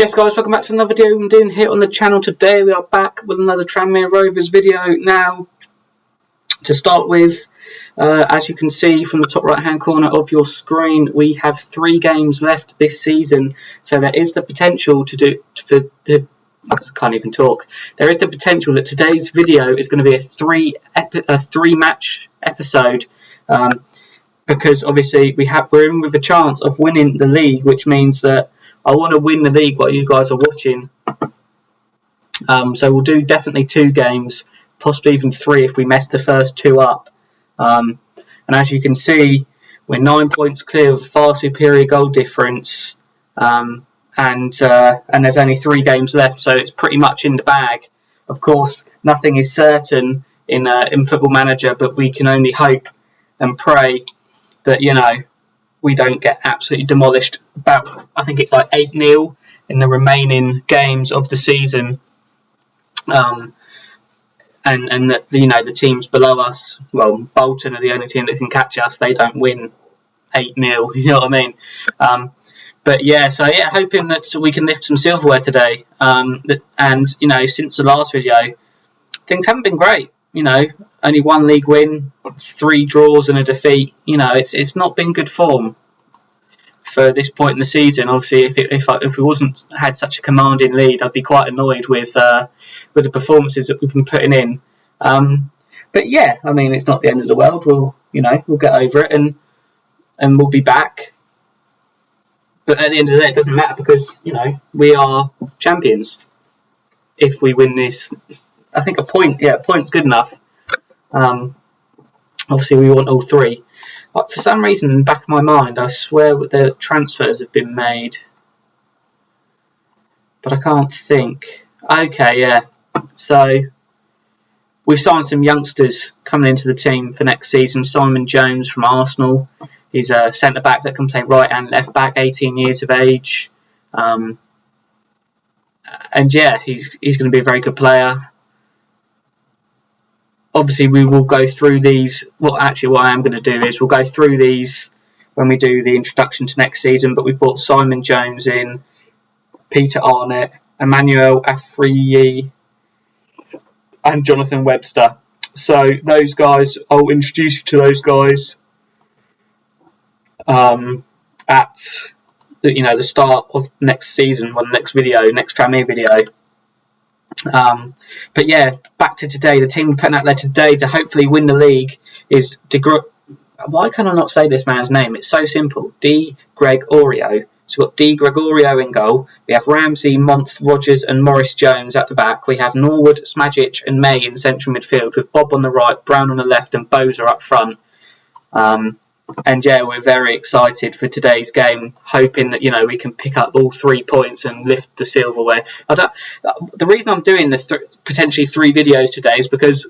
Yes guys, welcome back to another video I'm doing here on the channel. Today we are back with another Tranmere Rovers video. Now, to start with, as you can see from the top right hand corner of your screen, we have 3 games left this season. So there is the potential to do, I can't even talk. There is the potential that today's video is going to be a 3-match episode. Because obviously we're in with a chance of winning the league, which means that I want to win the league while you guys are watching. So we'll do definitely 2 games, possibly even 3 if we mess the first 2 up. And as you can see, we're 9 points clear of far superior goal difference. And there's only 3 games left, so it's pretty much in the bag. Of course, nothing is certain in Football Manager, but we can only hope and pray that, you know, we don't get absolutely demolished. About, I think it's like 8-0 in the remaining games of the season, and that, you know, the teams below us, well, Bolton are the only team that can catch us. They don't win 8-0. You know what I mean? But yeah, so yeah, hoping that we can lift some silverware today. And you know, since the last video, things haven't been great. You know, only 1 league win, 3 draws and a defeat. You know, it's not been good form for this point in the season. Obviously, if we wasn't had such a commanding lead, I'd be quite annoyed with the performances that we've been putting in. But yeah, I mean, it's not the end of the world. We'll get over it and we'll be back. But at the end of the day, it doesn't matter because, you know, we are champions. If we win this, I think a point's good enough. Obviously, we want all 3. But for some reason, in the back of my mind, I swear the transfers have been made. But I can't think. Okay, yeah. So, we've signed some youngsters coming into the team for next season. Simon Jones from Arsenal. He's a centre-back that can play right and left-back, 18 years of age. And yeah, he's going to be a very good player. Obviously, we will go through these. Well, actually, what I am going to do is we'll go through these when we do the introduction to next season. But we've brought Simon Jones in, Peter Arnett, Emmanuel Afriyi, and Jonathan Webster. So those guys, I'll introduce you to those guys at the start of next season, or the next video, next Tranmere video. But yeah, back to today. The team we're putting out there today to hopefully win the league is why can I not say this man's name? It's so simple. Di Gregorio. So we've got Di Gregorio in goal. We have Ramsey, Month, Rogers and Morris Jones at the back. We have Norwood, Smajic and May in central midfield with Bob on the right, Brown on the left and Boza up front. And yeah, we're very excited for today's game, hoping that, you know, we can pick up all 3 points and lift the silverware. The reason I'm doing the potentially 3 videos today is because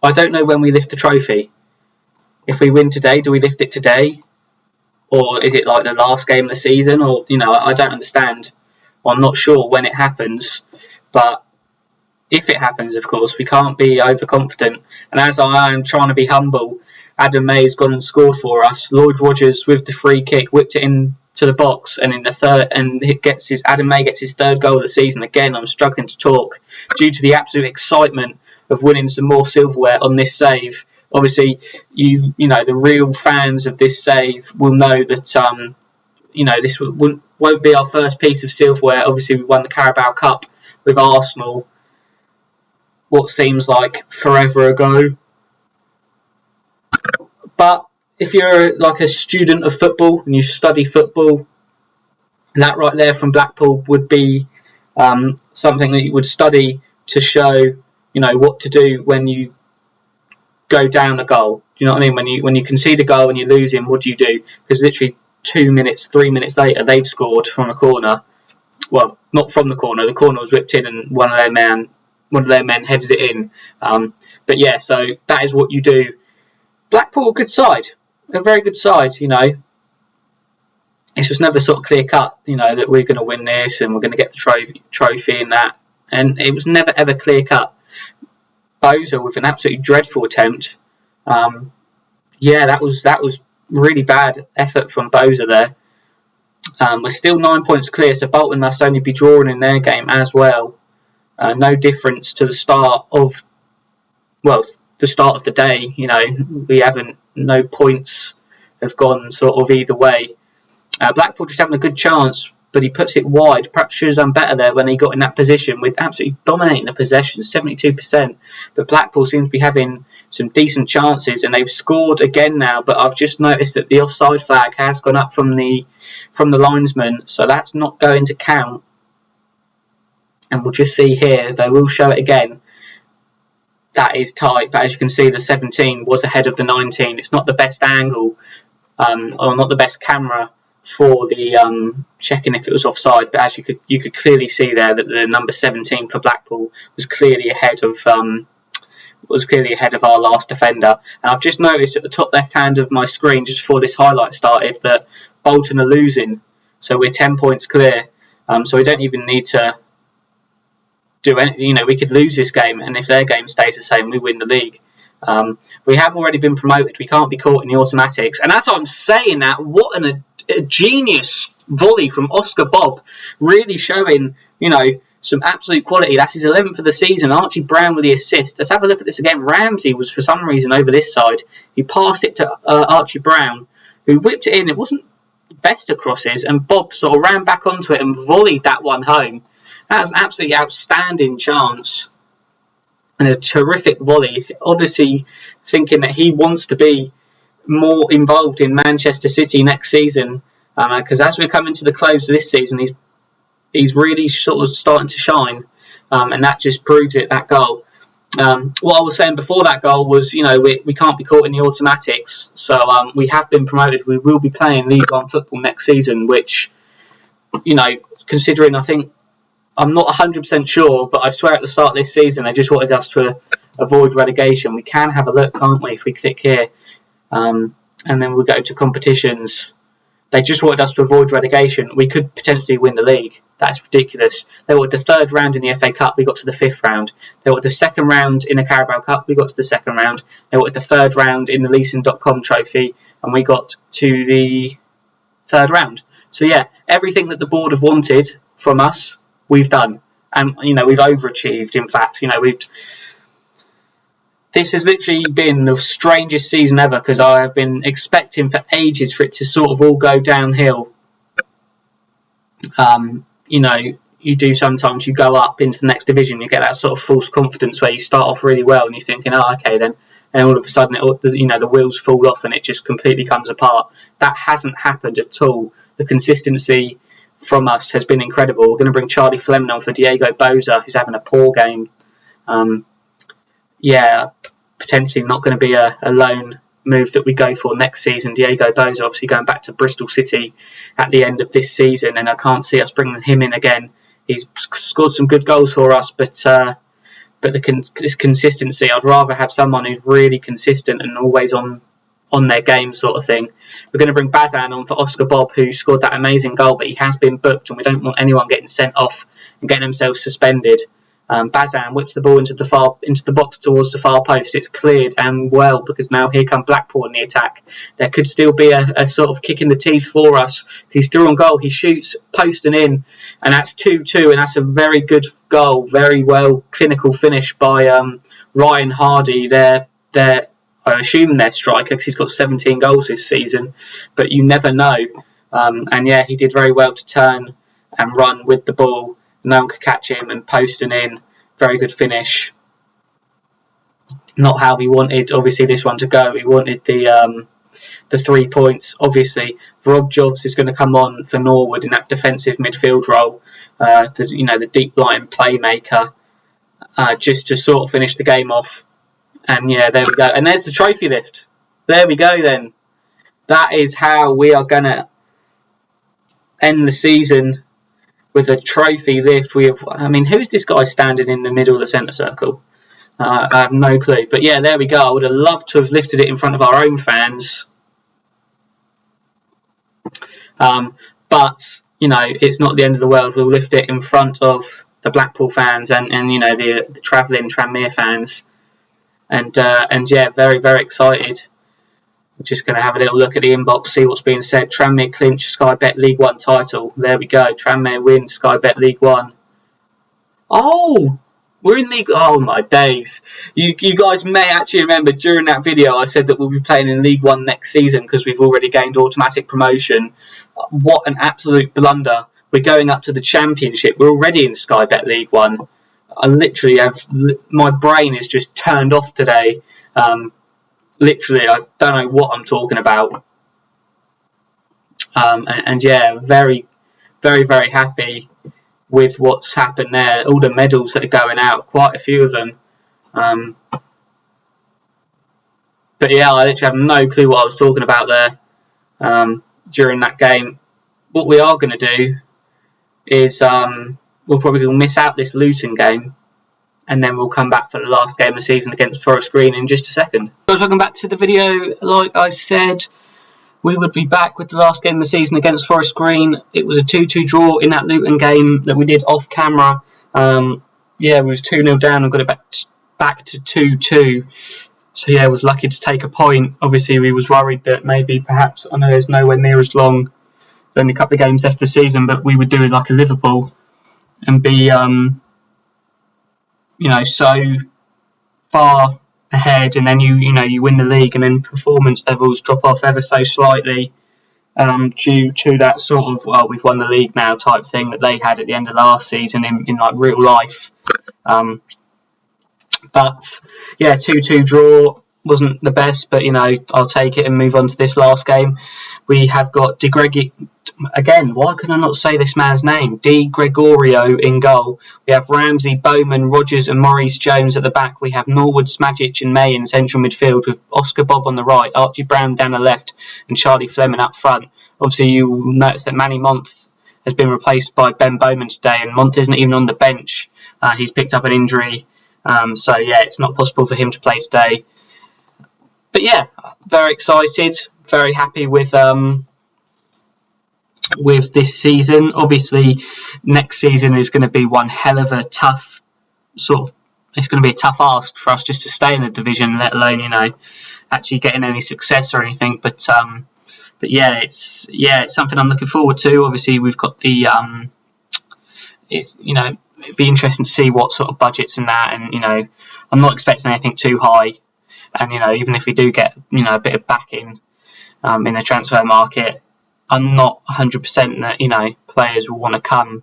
I don't know when we lift the trophy. If we win today, do we lift it today? Or is it like the last game of the season? Or, you know, I don't understand. I'm not sure when it happens. But if it happens, of course, we can't be overconfident. And as I am trying to be humble, Adam May's gone and scored for us. Lloyd Rogers with the free kick whipped it into the box, and in the third, and Adam May gets his 3rd goal of the season. Again, I'm struggling to talk due to the absolute excitement of winning some more silverware on this save. Obviously, you know the real fans of this save will know that you know, this won't be our first piece of silverware. Obviously, we won the Carabao Cup with Arsenal what seems like forever ago. But if you're like a student of football and you study football, that right there from Blackpool would be something that you would study to show, you know, what to do when you go down a goal. Do you know what I mean? When you concede a goal and you lose him, what do you do? Because literally 2 minutes, 3 minutes later, they've scored from a corner. Well, not from the corner. The corner was whipped in, and one of their men headed it in. But yeah, so that is what you do. Blackpool, good side, a very good side. You know, it was never sort of clear cut. You know, that we're going to win this and we're going to get the trophy and that, and it was never ever clear cut. Boza with an absolutely dreadful attempt. Yeah, that was really bad effort from Boza there. We're still 9 points clear, so Bolton must only be drawing in their game as well. No difference to the start of the day. We haven't, no points have gone sort of either way. Blackpool just having a good chance, but he puts it wide. Perhaps should have done better there when he got in that position with absolutely dominating the possession, 72%. But Blackpool seems to be having some decent chances, and they've scored again now. But I've just noticed that the offside flag has gone up from the linesman, so that's not going to count. And we'll just see here, they will show it again. That is tight, but as you can see, the 17 was ahead of the 19. It's not the best angle, or not the best camera for the checking if it was offside, but as you could clearly see there that the number 17 for Blackpool was clearly ahead of our last defender. And I've just noticed at the top left hand of my screen just before this highlight started that Bolton are losing, so we're 10 points clear. So we don't even need to do anything. We could lose this game, and if their game stays the same, we win the league. We have already been promoted. We can't be caught in the automatics, and that's what I'm saying. That what a genius volley from Oscar Bob, really showing some absolute quality. That's his 11th for the season. Archie Brown with the assist. Let's have a look at this again. Ramsey was for some reason over this side. He passed it to Archie Brown, who whipped it in. It wasn't the best of crosses, and Bob sort of ran back onto it and volleyed that one home. That was an absolutely outstanding chance and a terrific volley. Obviously thinking that he wants to be more involved in Manchester City next season, because as we're coming to the close of this season, he's really sort of starting to shine, and that just proves it, that goal. What I was saying before that goal was, we can't be caught in the automatics, so we have been promoted. We will be playing League One football next season, which, considering, I think, I'm not 100% sure, but I swear at the start of this season they just wanted us to avoid relegation. We can have a look, can't we, if we click here, and then we'll go to competitions. They just wanted us to avoid relegation. We could potentially win the league. That's ridiculous. They wanted the third round in the FA Cup. We got to the fifth round. They wanted the second round in the Carabao Cup. We got to the second round. They wanted the third round in the Leeson.com trophy, and we got to the third round. So yeah, everything that the board have wanted from us, we've done, and we've overachieved. In fact, this has literally been the strangest season ever, because I have been expecting for ages for it to sort of all go downhill. You do sometimes, you go up into the next division, you get that sort of false confidence where you start off really well and you're thinking, oh, okay then, and all of a sudden the wheels fall off and it just completely comes apart. That hasn't happened at all. The consistency from us has been incredible. We're going to bring Charlie Fleming on for Diego Boza, who's having a poor game. Potentially not going to be a loan move that we go for next season. Diego Boza obviously going back to Bristol City at the end of this season, and I can't see us bringing him in again. He's scored some good goals for us, but this consistency, I'd rather have someone who's really consistent and always on their game sort of thing. We're going to bring Bazan on for Oscar Bob, who scored that amazing goal, but he has been booked and we don't want anyone getting sent off and getting themselves suspended. Bazan whips the ball into the box towards the far post. It's cleared and well, because now here come Blackpool in the attack. There could still be a sort of kick in the teeth for us. He's still on goal. He shoots post and in, and that's 2-2, and that's a very good goal. Very well clinical finish by Ryan Hardy. I assume their striker, because he's got 17 goals this season, but you never know. And yeah, he did very well to turn and run with the ball. No one could catch him, and posting in. Very good finish. Not how we wanted, obviously, this one to go. We wanted the 3 points. Obviously, Rob Jobs is going to come on for Norwood in that defensive midfield role. The deep line playmaker, just to sort of finish the game off. And yeah, there we go. And there's the trophy lift. There we go then. That is how we are going to end the season, with a trophy lift. Who's this guy standing in the middle of the centre circle? I have no clue. But yeah, there we go. I would have loved to have lifted it in front of our own fans. But, it's not the end of the world. We'll lift it in front of the Blackpool fans and the travelling Tranmere fans. And yeah, very, very excited. We're just going to have a little look at the inbox, see what's being said. Tranmere clinch Sky Bet League 1 title. There we go. Tranmere win Sky Bet League 1. Oh! We're in League... Oh, my days. You guys may actually remember during that video I said that we'll be playing in League 1 next season because we've already gained automatic promotion. What an absolute blunder. We're going up to the Championship. We're already in Sky Bet League 1. I literally have... My brain is just turned off today. Literally, I don't know what I'm talking about. And yeah, very, very, very happy with what's happened there. All the medals that are going out, quite a few of them. But yeah, I literally have no clue what I was talking about there during that game. What we are going to do is we're probably going to miss out this Luton game, and then we'll come back for the last game of the season against Forest Green in just a second. So welcome back to the video. Like I said, we would be back with the last game of the season against Forest Green. It was a 2-2 draw in that Luton game that we did off camera. Yeah, we was 2-0 down and got it back to 2-2. So yeah, I was lucky to take a point. Obviously, we was worried that maybe perhaps, I know there's nowhere near as long, only a couple of games left the season, but we would do it like a Liverpool and be, you know, so far ahead, and then you win the league, and then performance levels drop off ever so slightly due to that sort of, well, we've won the league now type thing that they had at the end of last season in like real life. But yeah, 2-2 draw wasn't the best, but I'll take it and move on to this last game. We have got again, why can I not say this man's name? Di Gregorio in goal. We have Ramsey, Bowman, Rogers and Maurice Jones at the back. We have Norwood, Smajic and May in central midfield with Oscar Bob on the right, Archie Brown down the left and Charlie Fleming up front. Obviously, you will notice that Manny Month has been replaced by Ben Bowman today, and Month isn't even on the bench. He's picked up an injury, so yeah, it's not possible for him to play today. But yeah, very excited, very happy with this season. Obviously, next season is going to be one hell of a tough it's going to be a tough ask for us just to stay in the division, let alone actually getting any success or anything. But yeah, it's something I'm looking forward to. Obviously, we've got the it'd be interesting to see what sort of budgets and that, and I'm not expecting anything too high. And even if we do get a bit of backing in the transfer market, I'm not 100% that players will want to come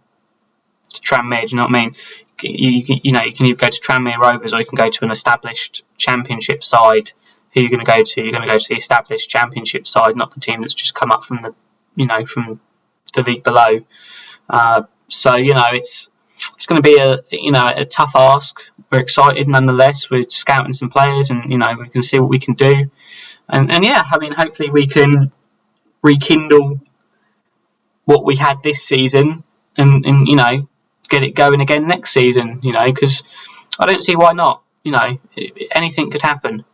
to Tranmere. Do you know what I mean? You can either go to Tranmere Rovers or you can go to an established Championship side. Who you're going to go to? You're going to go to the established Championship side, not the team that's just come up from from the league below. So it's going to be a tough ask. We're excited nonetheless. We're scouting some players, and we can see what we can do. And yeah, I mean, hopefully we can rekindle what we had this season, and get it going again next season. Because I don't see why not. Anything could happen,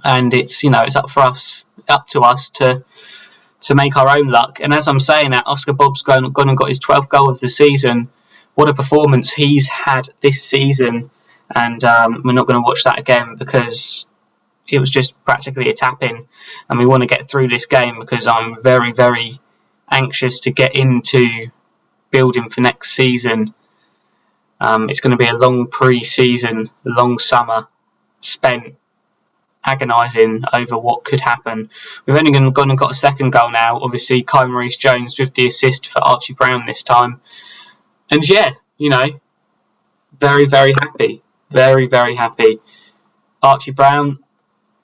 and it's up to us to make our own luck. And as I'm saying that, Oscar Bob's gone and got his 12th goal of the season. What a performance he's had this season. And we're not going to watch that again because it was just practically a tap-in. And we want to get through this game because I'm very, very anxious to get into building for next season. It's going to be a long pre-season, a long summer spent agonising over what could happen. We've only gone and got a second goal now. Obviously, Kai Maurice Jones with the assist for Archie Brown this time. And yeah, very, very happy. Very, very happy. Archie Brown,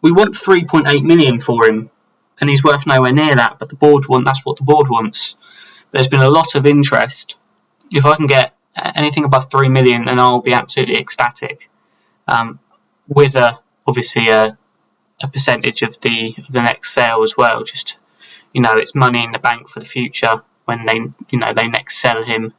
we want 3.8 million for him, and he's worth nowhere near that, but that's what the board wants. There's been a lot of interest. If I can get anything above 3 million, then I'll be absolutely ecstatic. With obviously a percentage of the next sale as well. Just it's money in the bank for the future when they next sell him,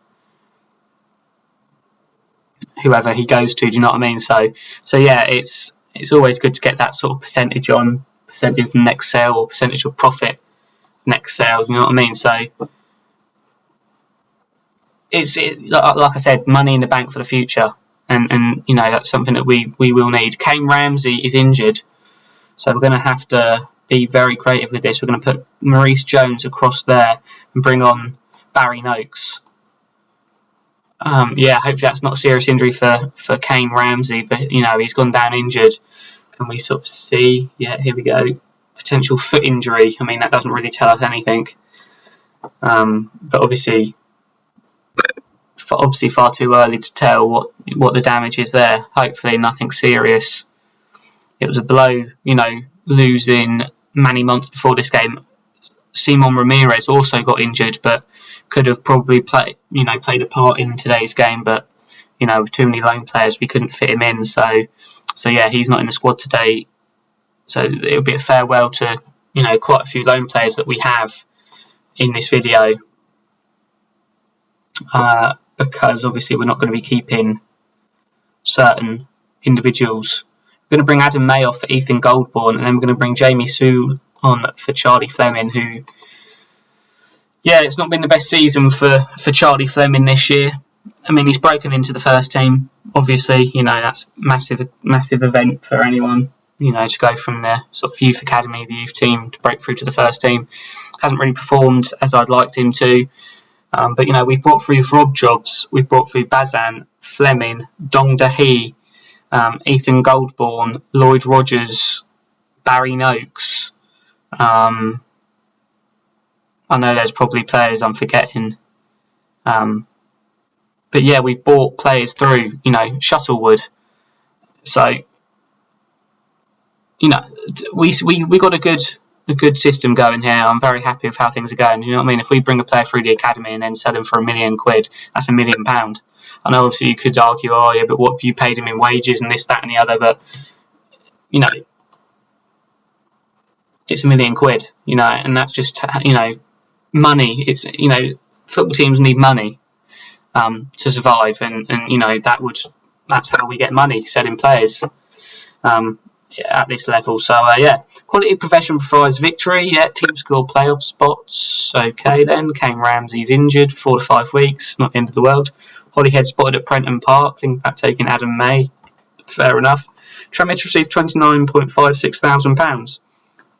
whoever he goes to. Do you know what I mean? So yeah, it's always good to get that sort of percentage of next sale or percentage of profit next sale. You know what I mean? So it's like I said, money in the bank for the future, and that's something that we will need. Kane Ramsey is injured. So we're going to have to be very creative with this. We're going to put Maurice Jones across there and bring on Barry Noakes. Yeah, hopefully that's not a serious injury for Kane Ramsey, but you know, he's gone down injured. Can we sort of see? Yeah, here we go. Potential foot injury. I mean, that doesn't really tell us anything. But obviously far too early to tell what the damage is there. Hopefully nothing serious. It was a blow, you know, losing many months before this game. Simon Ramirez also got injured, but could have probably played a part in today's game. But you know, with too many loan players, we couldn't fit him in. So yeah, he's not in the squad today. So it'll be a farewell to, you know, quite a few loan players that we have in this video. Because obviously we're not going to be keeping certain individuals. We're going to bring Adam May off for Ethan Goldborn, and then we're going to bring Jamie Sue on for Charlie Fleming, who, yeah, it's not been the best season for Charlie Fleming this year. I mean, he's broken into the first team. Obviously, you know, that's massive event for anyone, you know, to go from the sort of youth academy, the youth team, to break through to the first team. Hasn't really performed as I'd liked him to. But, you know, we've brought through Rob Jobs, we've brought through Bazan, Fleming, Dong Dahi, Ethan Goldborn, Lloyd Rogers, Barry Noakes. I know there's probably players I'm forgetting. But yeah, we've brought players through, you know, Shuttlewood. So, you know, we got a good system going here. I'm very happy with how things are going. You know what I mean? If we bring a player through the academy and then sell him for £1 million, that's £1 million. I know obviously you could argue, oh yeah, but what if you paid him in wages and this, that, and the other? But you know, it's £1 million, you know, and that's just, you know, money. It's, you know, football teams need money to survive, and you know, that's how we get money, selling players. At this level. So yeah, quality profession provides victory. Yeah, team score playoff spots. Okay then, Kane Ramsey's injured 4 to 5 weeks, not the end of the world. Holyhead spotted at Prenton Park, think about taking Adam May. Fair enough. Tremits received £29,560,000.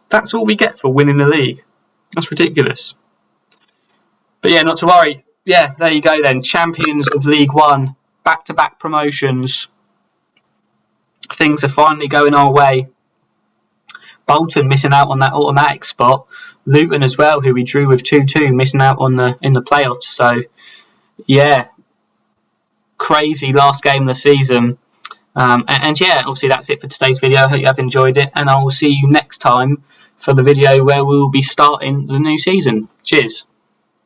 That's all we get for winning the league. That's ridiculous. But yeah, not to worry. Yeah, there you go then. Champions of League One, back-to-back promotions. Things are finally going our way. Bolton missing out on that automatic spot. Luton as well, who we drew with 2-2, missing out on in the playoffs. So yeah, crazy last game of the season. And yeah, obviously that's it for today's video. I hope you have enjoyed it, and I will see you next time for the video where we will be starting the new season. Cheers.